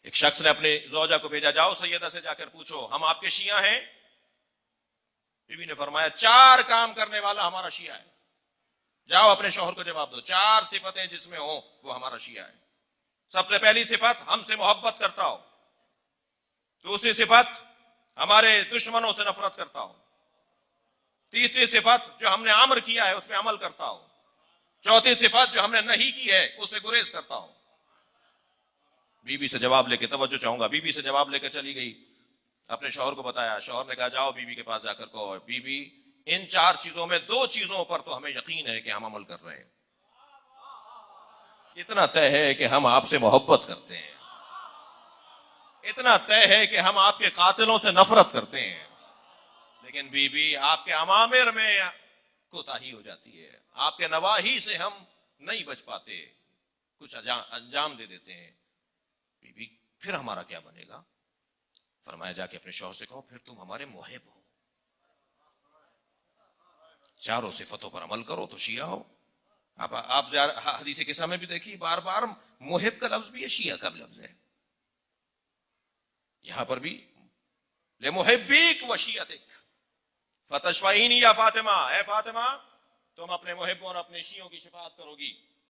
ایک شخص نے اپنے زوجہ کو بھیجا، جاؤ سیدہ سے جا کر پوچھو ہم آپ کے شیعہ ہیں؟ بیوی نے فرمایا 4 کام کرنے والا ہمارا شیعہ ہے، جاؤ اپنے شوہر کو جواب دو، 4 صفتیں جس میں ہوں وہ ہمارا شیعہ ہے۔ سب سے پہلی صفت ہم سے محبت کرتا ہو، دوسری صفت ہمارے دشمنوں سے نفرت کرتا ہو، تیسری صفت جو ہم نے امر کیا ہے اس پہ عمل کرتا ہو، چوتھی صفت جو ہم نے نہیں کی ہے اسے گریز کرتا ہو۔ بی بی سے جواب لے کے، توجہ چاہوں گا، بی بی سے جواب لے کے چلی گئی، اپنے شوہر کو بتایا، شوہر نے کہا جاؤ بی بی کے پاس جا کر کہو بی بی ان 4 چیزوں میں 2 چیزوں پر تو ہمیں یقین ہے کہ ہم عمل کر رہے ہیں، اتنا طے ہے کہ ہم آپ سے محبت کرتے ہیں، اتنا طے ہے کہ ہم آپ کے قاتلوں سے نفرت کرتے ہیں، لیکن بی بی آپ کے اوامر میں کوتاہی ہو جاتی ہے، آپ کے نواہی سے ہم نہیں بچ پاتے، کچھ انجام دے دیتے ہیں، بی بی پھر ہمارا کیا بنے گا؟ فرمایا جا کے اپنے شوہر سے کہو پھر تم ہمارے محب ہو، 4 صفتوں پر عمل کرو تو شیعہ ہو۔ آپ حدیث قصہ میں بھی دیکھیے بار بار محب کا لفظ بھی ہے، شیعہ کا لفظ ہے، یہاں پر بھی لمحبیک و شیعتک فتشفعینی یا فاطمہ، اے فاطمہ تم اپنے محبوں اور اپنے شیعوں کی شفاعت کرو گی۔